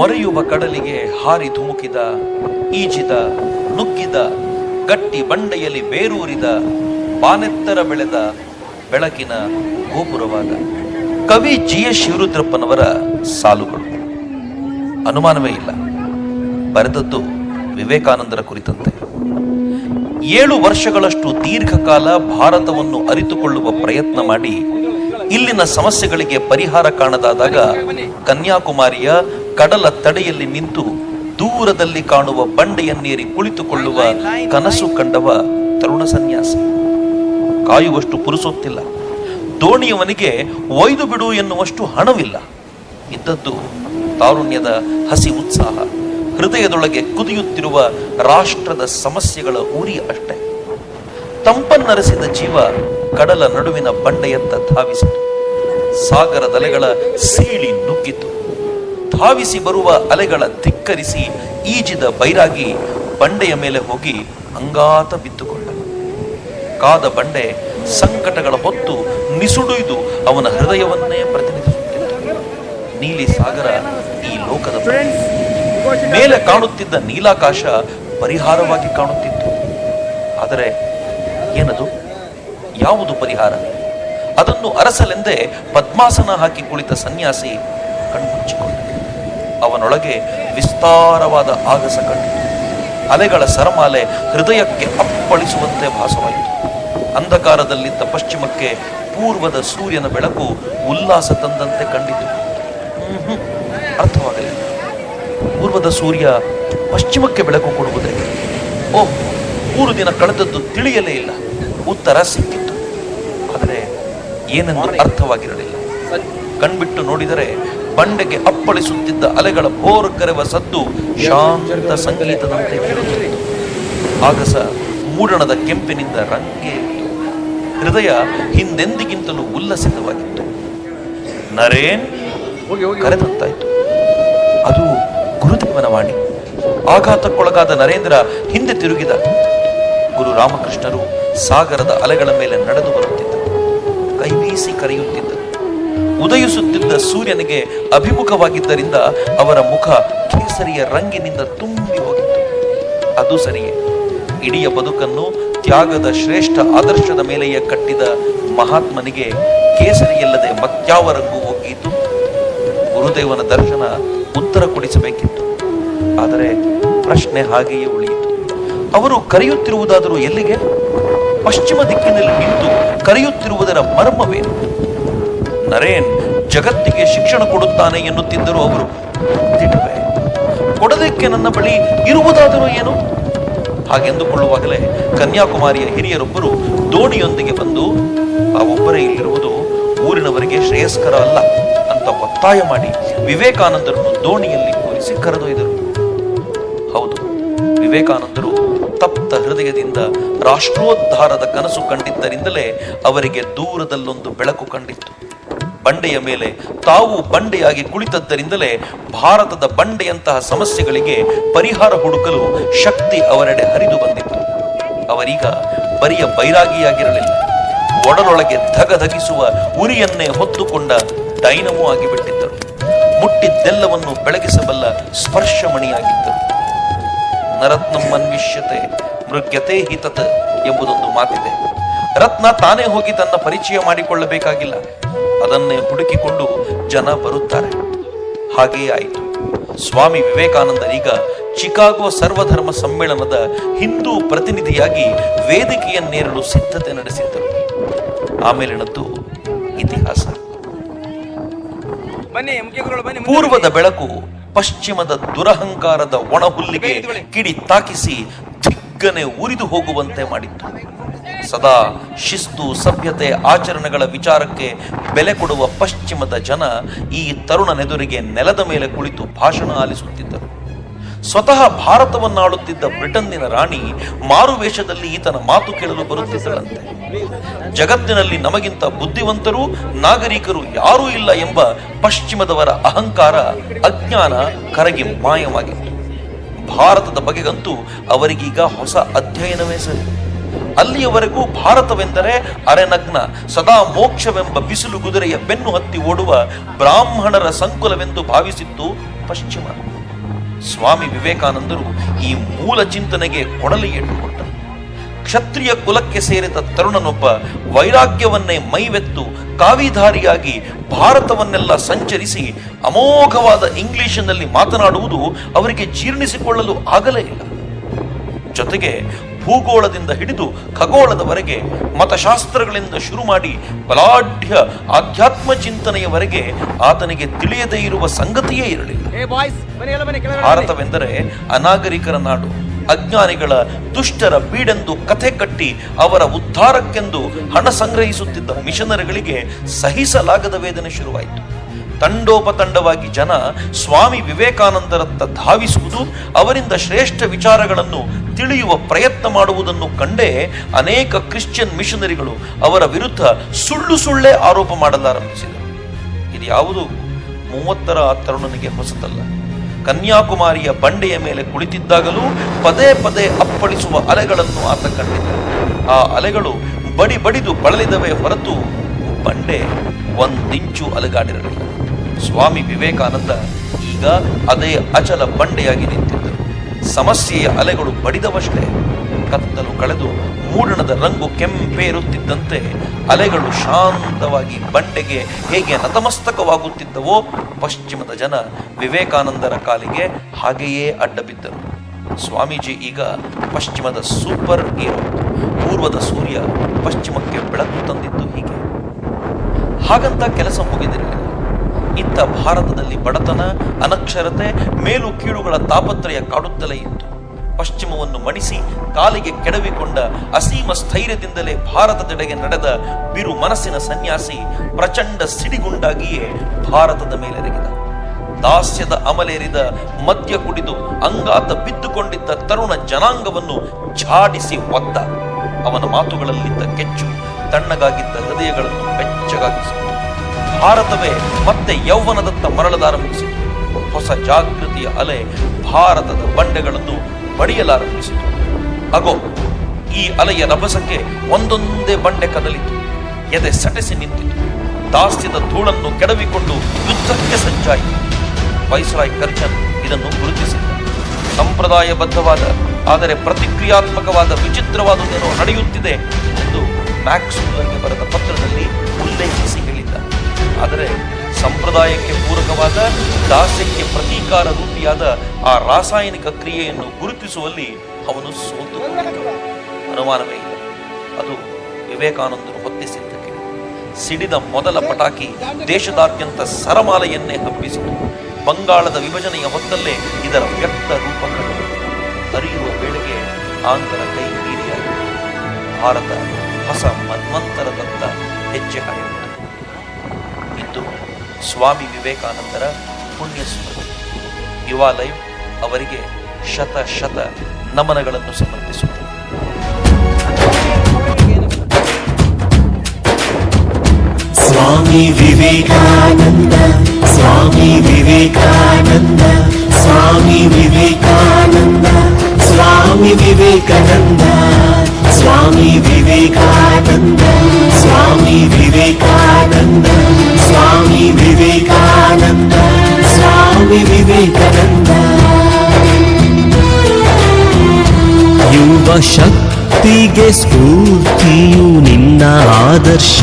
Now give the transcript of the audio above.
ಮೊರೆಯುವ ಕಡಲಿಗೆ ಹಾರಿ ಧುಮುಕಿದ, ಈಜಿದ, ನುಗ್ಗಿದ, ಗಟ್ಟಿ ಬಂಡೆಯಲ್ಲಿ ಬೇರೂರಿದ, ಬಾನೆತ್ತರ ಬೆಳೆದ ಬೆಳಕಿನ ಗೋಪುರವಾದ. ಕವಿ ಜಿ.ಎಸ್. ಶಿವರುದ್ರಪ್ಪನವರ ಸಾಲುಗಳು. ಅನುಮಾನವೇ ಇಲ್ಲ, ಬರೆದದ್ದು ವಿವೇಕಾನಂದರ ಕುರಿತಂತೆ. 7 ವರ್ಷಗಳಷ್ಟು ದೀರ್ಘಕಾಲ ಭಾರತವನ್ನು ಅರಿತುಕೊಳ್ಳುವ ಪ್ರಯತ್ನ ಮಾಡಿ ಇಲ್ಲಿನ ಸಮಸ್ಯೆಗಳಿಗೆ ಪರಿಹಾರ ಕಾಣದಾದಾಗ ಕನ್ಯಾಕುಮಾರಿಯ ಕಡಲ ತಡೆಯಲ್ಲಿ ನಿಂತು ದೂರದಲ್ಲಿ ಕಾಣುವ ಬಂಡೆಯನ್ನೇರಿ ಕುಳಿತುಕೊಳ್ಳುವ ಕನಸು ಕಂಡವ ತರುಣ ಸನ್ಯಾಸಿ. ಕಾಯುವಷ್ಟು ಪುರುಸೊತ್ತಿಲ್ಲ, ದೋಣಿಯವನಿಗೆ ಒಯ್ದು ಬಿಡು ಎನ್ನುವಷ್ಟು ಹಣವಿಲ್ಲ. ಇದ್ದದ್ದು ತಾರುಣ್ಯದ ಹಸಿ ಉತ್ಸಾಹ, ಹೃದಯದೊಳಗೆ ಕುದಿಯುತ್ತಿರುವ ರಾಷ್ಟ್ರದ ಸಮಸ್ಯೆಗಳ ಉರಿ ಅಷ್ಟೇ. ತಂಪನ್ನರಸಿದ ಜೀವ ಕಡಲ ನಡುವಿನ ಬಂಡೆಯತ್ತ ಧಾವಿಸಿತು. ಸಾಗರದಲೆಗಳ ಸೀಳಿ ನುಗ್ಗಿತು. ಧಾವಿಸಿ ಬರುವ ಅಲೆಗಳ ಧಿಕ್ಕರಿಸಿ ಈಜಿದ ಬೈರಾಗಿ ಬಂಡೆಯ ಮೇಲೆ ಹೋಗಿ ಅಂಗಾತ ಬಿದ್ದುಕೊಂಡ. ಕಾದ ಬಂಡೆ ಸಂಕಟಗಳ ಹೊತ್ತು ನಿಸುಡುಯ್ದು ಅವನ ಹೃದಯವನ್ನೇ ಪ್ರತಿನಿಧಿಸುತ್ತಿತ್ತು. ನೀಲಿ ಸಾಗರ ಈ ಲೋಕದ ಮೇಲೆ ಕಾಣುತ್ತಿದ್ದ ನೀಲಾಕಾಶ ಪರಿಹಾರವಾಗಿ ಕಾಣುತ್ತಿತ್ತು. ಆದರೆ ಏನದು? ಯಾವುದು ಪರಿಹಾರ? ಅದನ್ನು ಅರಸಲೆಂದೇ ಪದ್ಮಾಸನ ಹಾಕಿ ಕುಳಿತ ಸನ್ಯಾಸಿ ಕಣ್ಮುಚ್ಚಿಕೊಂಡ. ಅವನೊಳಗೆ ವಿಸ್ತಾರವಾದ ಆಗಸ ಕಂಡಿತು. ಅಲೆಗಳ ಸರಮಾಲೆ ಹೃದಯಕ್ಕೆ ಅಪ್ಪಳಿಸುವಂತೆ ಭಾಸವಾಯಿತು. ಅಂಧಕಾರದಲ್ಲಿದ್ದ ಪಶ್ಚಿಮಕ್ಕೆ ಪೂರ್ವದ ಸೂರ್ಯನ ಬೆಳಕು ಉಲ್ಲಾಸ ತಂದಂತೆ ಕಂಡಿತು. ಅರ್ಥವಾಗಲಿಲ್ಲ. ಪೂರ್ವದ ಸೂರ್ಯ ಪಶ್ಚಿಮಕ್ಕೆ ಬೆಳಕು ಕೊಡುವುದೇ? ಓಹ್, 3 ದಿನ ಕಳೆದದ್ದು ತಿಳಿಯಲೇ ಇಲ್ಲ. ಉತ್ತರ ಸಿಕ್ಕಿತ್ತು, ಆದರೆ ಏನೆಂದು ಅರ್ಥವಾಗಿರಲಿಲ್ಲ. ಕಣ್ಬಿಟ್ಟು ನೋಡಿದರೆ ಬಂಡೆಗೆ ಅಪ್ಪಳಿಸುತ್ತಿದ್ದ ಅಲೆಗಳ ಬೋರ್ಗರೆವ ಸದ್ದು ಶಾಂತ ಸಂಗೀತದಂತೆ ಕೇಳುತ್ತಿತ್ತು. ಆಗಸ ಮೂಡಣದ ಕೆಂಪಿನಿಂದ ರಂಗೆ ಇತ್ತು. ಹೃದಯ ಹಿಂದೆಂದಿಗಿಂತಲೂ ಉಲ್ಲಸಿತವಾಗಿತ್ತು. ನರೇನ್ ಕರೆದಂತಾಯಿತು. ಅದು ಗುರುದೇವನ ವಾಣಿ. ಆಘಾತಕ್ಕೊಳಗಾದ ನರೇಂದ್ರ ಹಿಂದೆ ತಿರುಗಿದ. ಗುರು ರಾಮಕೃಷ್ಣರು ಸಾಗರದ ಅಲೆಗಳ ಮೇಲೆ ನಡೆದು ಬರುತ್ತಿದ್ದರು. ಕೈಬೀಸಿ ಕರೆಯುತ್ತಿದ್ದರು. ಉದಯಿಸುತ್ತಿದ್ದ ಸೂರ್ಯನಿಗೆ ಅಭಿಮುಖವಾಗಿದ್ದರಿಂದ ಅವರ ಮುಖ ಕೇಸರಿಯ ರಂಗಿನಿಂದ ತುಂಬಿ ಹೋಗಿತ್ತು. ಅದು ಸರಿಯೇ, ಇಡೀ ಬದುಕನ್ನು ತ್ಯಾಗದ ಶ್ರೇಷ್ಠ ಆದರ್ಶದ ಮೇಲೆಯೇ ಕಟ್ಟಿದ ಮಹಾತ್ಮನಿಗೆ ಕೇಸರಿಯಲ್ಲದೆ ಮತ್ಯಾವ ರಂಗು ಒಗ್ಗಿತು? ಗುರುದೇವನ ದರ್ಶನ ಉತ್ತರ ಕೊಡಿಸಬೇಕಿತ್ತು. ಆದರೆ ಪ್ರಶ್ನೆ ಹಾಗೆಯೇ ಉಳಿಯಿತು. ಅವರು ಕರೆಯುತ್ತಿರುವುದಾದರೂ ಎಲ್ಲಿಗೆ? ಪಶ್ಚಿಮ ದಿಕ್ಕಿನಲ್ಲಿ ನಿಂತು ಕರೆಯುತ್ತಿರುವುದರ ಮರ್ಮವೇನು? ನರೇನ್ ಜಗತ್ತಿಗೆ ಶಿಕ್ಷಣ ಕೊಡುತ್ತಾನೆ ಎನ್ನುತ್ತಿದ್ದರು ಅವರು. ದಿಟವೇ, ಕೊಡದಕ್ಕೆ ನನ್ನ ಬಳಿ ಇರುವುದಾದರೂ ಏನು? ಹಾಗೆಂದುಕೊಳ್ಳುವಾಗಲೇ ಕನ್ಯಾಕುಮಾರಿಯ ಹಿರಿಯರೊಬ್ಬರು ದೋಣಿಯೊಂದಿಗೆ ಬಂದು, ಆ ಒಬ್ಬರೇ ಇಲ್ಲಿರುವುದು ಊರಿನವರಿಗೆ ಶ್ರೇಯಸ್ಕರ ಅಲ್ಲ ಅಂತ ಒತ್ತಾಯ ಮಾಡಿ ವಿವೇಕಾನಂದರನ್ನು ದೋಣಿಯಲ್ಲಿ ಕೂರಿಸಿ ಕರೆದೊಯ್ದರು. ಹೌದು, ವಿವೇಕಾನಂದರು ತಪ್ತ ಹೃದಯದಿಂದ ರಾಷ್ಟ್ರೋದ್ಧಾರದ ಕನಸು ಕಂಡಿದ್ದರಿಂದಲೇ ಅವರಿಗೆ ದೂರದಲ್ಲೊಂದು ಬೆಳಕು ಕಂಡಿತ್ತು. ಬಂಡೆಯ ಮೇಲೆ ತಾವು ಬಂಡೆಯಾಗಿ ಕುಳಿತದ್ದರಿಂದಲೇ ಭಾರತದ ಬಂಡೆಯಂತಹ ಸಮಸ್ಯೆಗಳಿಗೆ ಪರಿಹಾರ ಹುಡುಕಲು ಶಕ್ತಿ ಅವರೆಡೆ ಹರಿದು ಬಂದಿತ್ತು. ಅವರೀಗ ಬರಿಯ ಬೈರಾಗಿಯಾಗಿರಲಿಲ್ಲ, ಒಡಲೊಳಗೆ ಧಗಧಗಿಸುವ ಉರಿಯನ್ನೇ ಹೊತ್ತುಕೊಂಡ ಡೈನಮೋ ಆಗಿಬಿಟ್ಟಿದ್ದರು. ಮುಟ್ಟಿದ್ದೆಲ್ಲವನ್ನು ಬೆಳಗಿಸಬಲ್ಲ ಸ್ಪರ್ಶಮಣಿಯಾಗಿದ್ದರು. ನರತ್ನಂ ಅನ್ವಿಷ್ಯತೆ ಮೃಗ್ಯತೆ ಹಿತತ್ ಎಂಬುದೊಂದು ಮಾತಿದೆ. ರತ್ನ ತಾನೇ ಹೋಗಿ ತನ್ನ ಪರಿಚಯ ಮಾಡಿಕೊಳ್ಳಬೇಕಾಗಿಲ್ಲ, ಅದನ್ನೇ ಹುಡುಕಿಕೊಂಡು ಜನ ಬರುತ್ತಾರೆ. ಹಾಗೆಯೇ ಆಯಿತು. ಸ್ವಾಮಿ ವಿವೇಕಾನಂದರೀಗ ಚಿಕಾಗೋ ಸರ್ವಧರ್ಮ ಸಮ್ಮೇಳನದ ಹಿಂದೂ ಪ್ರತಿನಿಧಿಯಾಗಿ ವೇದಿಕೆಯನ್ನೇರಲು ಸಿದ್ಧತೆ ನಡೆಸಿದ್ದರು. ಆಮೇಲಿನದ್ದು ಇತಿಹಾಸ. ಪೂರ್ವದ ಬೆಳಕು ಪಶ್ಚಿಮದ ದುರಹಂಕಾರದ ಒಣಹುಲ್ಲಿಗೆ ಕಿಡಿ ತಾಕಿಸಿ ದಿಗ್ಗನೆ ಉರಿದು ಹೋಗುವಂತೆ ಮಾಡಿತ್ತು. ಸದಾ ಶಿಸ್ತು, ಸಭ್ಯತೆ, ಆಚರಣೆಗಳ ವಿಚಾರಕ್ಕೆ ಬೆಲೆ ಕೊಡುವ ಪಶ್ಚಿಮದ ಜನ ಈ ತರುಣನೆದುರಿಗೆ ನೆಲದ ಮೇಲೆ ಕುಳಿತು ಭಾಷಣ ಆಲಿಸುತ್ತಿದ್ದರು. ಸ್ವತಃ ಭಾರತವನ್ನಾಳುತ್ತಿದ್ದ ಬ್ರಿಟನ್ನಿನ ರಾಣಿ ಮಾರುವೇಷದಲ್ಲಿ ಈತನ ಮಾತು ಕೇಳಲು ಬರುತ್ತಿದ್ದಳಂತೆ. ಜಗತ್ತಿನಲ್ಲಿ ನಮಗಿಂತ ಬುದ್ಧಿವಂತರು, ನಾಗರಿಕರು ಯಾರೂ ಇಲ್ಲ ಎಂಬ ಪಶ್ಚಿಮದವರ ಅಹಂಕಾರ, ಅಜ್ಞಾನ ಕರಗಿ ಮಾಯವಾಗಿತ್ತು. ಭಾರತದ ಬಗೆಗಂತೂ ಅವರಿಗೀಗ ಹೊಸ ಅಧ್ಯಯನವೇ ಸರಿ. ಅಲ್ಲಿಯವರೆಗೂ ಭಾರತವೆಂದರೆ ಅರೆನಗ್ನ, ಸದಾ ಮೋಕ್ಷವೆಂಬ ಬಿಸಿಲು ಕುದುರೆಯ ಬೆನ್ನು ಹತ್ತಿ ಓಡುವ ಬ್ರಾಹ್ಮಣರ ಸಂಕುಲವೆಂದು ಭಾವಿಸಿತ್ತು ಪಶ್ಚಿಮ. ಸ್ವಾಮಿ ವಿವೇಕಾನಂದರು ಈ ಮೂಲ ಚಿಂತನೆಗೆ ಕೊಡಲಿ ಇಟ್ಟುಕೊಟ್ಟರು. ಕ್ಷತ್ರಿಯ ಕುಲಕ್ಕೆ ಸೇರಿದ ತರುಣನೊಬ್ಬ ವೈರಾಗ್ಯವನ್ನೇ ಮೈವೆತ್ತು ಕಾವಿಧಾರಿಯಾಗಿ ಭಾರತವನ್ನೆಲ್ಲ ಸಂಚರಿಸಿ ಅಮೋಘವಾದ ಇಂಗ್ಲಿಷಿನಲ್ಲಿ ಮಾತನಾಡುವುದು ಅವರಿಗೆ ಜೀರ್ಣಿಸಿಕೊಳ್ಳಲು ಆಗಲೇ ಇಲ್ಲ. ಜೊತೆಗೆ ಭೂಗೋಳದಿಂದ ಹಿಡಿದು ಖಗೋಳದವರೆಗೆ, ಮತಶಾಸ್ತ್ರಗಳಿಂದ ಶುರು ಮಾಡಿ ಬಲಾಢ್ಯ ಆಧ್ಯಾತ್ಮ ಚಿಂತನೆಯವರೆಗೆ ಆತನಿಗೆ ತಿಳಿಯದೇ ಇರುವ ಸಂಗತಿಯೇ ಇರಲಿಲ್ಲ. ಭಾರತವೆಂದರೆ ಅನಾಗರಿಕರ ನಾಡು, ಅಜ್ಞಾನಿಗಳ ದುಷ್ಟರ ಬೀಡೆಂದು ಕಥೆ ಕಟ್ಟಿ ಅವರ ಉದ್ಧಾರಕ್ಕೆಂದು ಹಣ ಸಂಗ್ರಹಿಸುತ್ತಿದ್ದ ಮಿಷನರಿಗಳಿಗೆ ಸಹಿಸಲಾಗದ ವೇದನೆ ಶುರುವಾಯಿತು. ತಂಡೋಪತಂಡವಾಗಿ ಜನ ಸ್ವಾಮಿ ವಿವೇಕಾನಂದರತ್ತ ಧಾವಿಸುವುದು, ಅವರಿಂದ ಶ್ರೇಷ್ಠ ವಿಚಾರಗಳನ್ನು ತಿಳಿಯುವ ಪ್ರಯತ್ನ ಮಾಡುವುದನ್ನು ಕಂಡೇ ಅನೇಕ ಕ್ರಿಶ್ಚಿಯನ್ ಮಿಷನರಿಗಳು ಅವರ ವಿರುದ್ಧ ಸುಳ್ಳೆ ಆರೋಪ ಮಾಡಲಾರಂಭಿಸಿದರು. ಇದು ಯಾವುದು 30ರ ತರುಣನಿಗೆ ಹೊಸತಲ್ಲ. ಕನ್ಯಾಕುಮಾರಿಯ ಬಂಡೆಯ ಮೇಲೆ ಕುಳಿತಿದ್ದಾಗಲೂ ಪದೇ ಪದೇ ಅಪ್ಪಳಿಸುವ ಅಲೆಗಳನ್ನು ಆತ ಕಂಡಿದ್ದ. ಆ ಅಲೆಗಳು ಬಡಿದು ಬಳಲಿದವೇ ಹೊರತು ಬಂಡೆ ಒಂದಿಂಚು ಅಲುಗಾಡಿರಲಿಲ್ಲ. ಸ್ವಾಮಿ ವಿವೇಕಾನಂದ ಈಗ ಅದೇ ಅಚಲ ಬಂಡೆಯಾಗಿ ನಿಂತಿದ್ದರು. ಸಮಸ್ಯೆಯ ಅಲೆಗಳು ಬಡಿದವಷ್ಟೇ. ಕತ್ತಲು ಕಳೆದು ಮೂಡಣದ ರಂಗು ಕೆಂಪೇರುತ್ತಿದ್ದಂತೆ ಅಲೆಗಳು ಶಾಂತವಾಗಿ ಬಂಡೆಗೆ ಹೇಗೆ ನತಮಸ್ತಕವಾಗುತ್ತಿದ್ದವೋ, ಪಶ್ಚಿಮದ ಜನ ವಿವೇಕಾನಂದರ ಕಾಲಿಗೆ ಹಾಗೆಯೇ ಅಡ್ಡಬಿದ್ದರು. ಸ್ವಾಮೀಜಿ ಈಗ ಪಶ್ಚಿಮದ ಸೂಪರ್ ಹೀರೋ. ಪೂರ್ವದ ಸೂರ್ಯ ಪಶ್ಚಿಮಕ್ಕೆ ಬೆಳಕು ತಂದಿದ್ದು ಹೀಗೆ. ಹಾಗಂತ ಕೆಲಸ ಮುಗಿದಿರಲಿಲ್ಲ. ಇತ್ತ ಭಾರತದಲ್ಲಿ ಬಡತನ, ಅನಕ್ಷರತೆ, ಮೇಲು ಕೀಳುಗಳ ತಾಪತ್ರಯ ಕಾಡುತ್ತಲೇ ಇತ್ತು. ಪಶ್ಚಿಮವನ್ನು ಮಣಿಸಿ ಕಾಲಿಗೆ ಕೆಡವಿಕೊಂಡ ಅಸೀಮ ಸ್ಥೈರ್ಯದಿಂದಲೇ ಭಾರತದೆಡೆಗೆ ನಡೆದ ಬಿರು ಮನಸ್ಸಿನ ಸನ್ಯಾಸಿ ಪ್ರಚಂಡ ಸಿಡಿಗುಂಡಾಗಿಯೇ ಭಾರತದ ಮೇಲೆರಗಿದ. ದಾಸ್ಯದ ಅಮಲೇರಿದ ಮದ್ಯ ಕುಡಿದು ಅಂಗಾತ ಬಿದ್ದುಕೊಂಡಿದ್ದ ತರುಣ ಜನಾಂಗವನ್ನು ಝಾಡಿಸಿ ಒದ್ದ. ಅವನ ಮಾತುಗಳಲ್ಲಿದ್ದ ಕೆಚ್ಚು ತಣ್ಣಗಾಗಿದ್ದ ಹೃದಯಗಳನ್ನು ಬೆಚ್ಚಗಾಗಿಸಿತು. ಭಾರತವೇ ಮತ್ತೆ ಯೌವನದತ್ತ ಮರಳಲಾರಂಭಿಸಿತು. ಹೊಸ ಜಾಗೃತಿಯ ಅಲೆ ಭಾರತದ ಬಂಡೆಗಳನ್ನು ಬಡಿಯಲಾರಂಭಿಸಿತು. ಅಗೋ, ಈ ಅಲೆಯ ರಭಸಕ್ಕೆ ಒಂದೊಂದೇ ಬಂಡೆ ಕದಲಿತು. ಎದೆ ಸಟೆಸಿ ನಿಂತಿತು. ದಾಸ್ಯದ ಧೂಳನ್ನು ಕೆಡವಿಕೊಂಡು ಯುದ್ಧಕ್ಕೆ ಸಜ್ಜಾಯಿತು. ವೈಸ್ರಾಯ್ ಕರ್ಜನ್ ಇದನ್ನು ಗುರುತಿಸಿದ್ದ. ಸಂಪ್ರದಾಯಬದ್ಧವಾದ ಆದರೆ ಪ್ರತಿಕ್ರಿಯಾತ್ಮಕವಾದ ವಿಚಿತ್ರವಾದುದೇನೋ ನಡೆಯುತ್ತಿದೆ ಎಂದು ಮ್ಯಾಕ್ಸ್ ಮುಲ್ಲರ್ಗೆ ಬರೆದ ಪತ್ರದಲ್ಲಿ ಉಲ್ಲೇಖಿಸಿ ಹೇಳಿದ್ದ. ಆದರೆ ಸಂಪ್ರದಾಯಕ್ಕೆ ಪೂರಕವಾದ, ದಾಸ್ಯಕ್ಕೆ ಪ್ರತೀಕಾರ ರೂಪಿಯಾದ ಆ ರಾಸಾಯನಿಕ ಕ್ರಿಯೆಯನ್ನು ಗುರುತಿಸುವಲ್ಲಿ ಅವನು ಸೋತು ಅನುಮಾನವೇ ಇಲ್ಲ. ಅದು ವಿವೇಕಾನಂದರು ಹೊತ್ತಿಸಿದ್ದ ಕಿಡಿ. ಸಿಡಿದ ಮೊದಲ ಪಟಾಕಿ ದೇಶದಾದ್ಯಂತ ಸರಮಾಲೆಯನ್ನೇ ಹಬ್ಬಿಸಿತು. ಬಂಗಾಳದ ವಿಭಜನೆಯ ಹೊತ್ತಲ್ಲೇ ಇದರ ವ್ಯಕ್ತ ರೂಪ ಕಂಡು ಅರಿಯುವ ವೇಳೆಗೆ ಆಂಗ್ಲರ ಕೈ ಮೀರಿಯಾಗಿದೆ. ಭಾರತ ಹೊಸ ಮನ್ವಂತರದತ್ತ ಹೆಜ್ಜೆ ಹಾಕಿತು. ಇಂದು ಸ್ವಾಮಿ ವಿವೇಕಾನಂದರ ಪುಣ್ಯ ಸ್ಮೃತಿ. ಯುವ ಲೈವ್ ಅವರಿಗೆ ಶತ ನಮನಗಳನ್ನು ಸಮರ್ಪಿಸುತ್ತದೆ. ಸ್ವಾಮಿ ವಿವೇಕಾನಂದ, ಸ್ವಾಮಿ ವಿವೇಕಾನಂದ, ಸ್ವಾಮಿ ವಿವೇಕಾನಂದ, ಸ್ವಾಮಿ ವಿವೇಕಾನಂದ, ಸ್ವಾಮಿ ವಿವೇಕಾನಂದ, ಸ್ವಾಮಿ ವಿವೇಕಾನಂದ, ಸ್ವಾಮಿ ವಿವೇಕಾನಂದ, ಸ್ವಾಮಿ ವಿವೇಕಾನಂದ. ಯುವ ಶಕ್ತಿಗೆ ಸ್ಫೂರ್ತಿಯು ನಿನ್ನ ಆದರ್ಶ.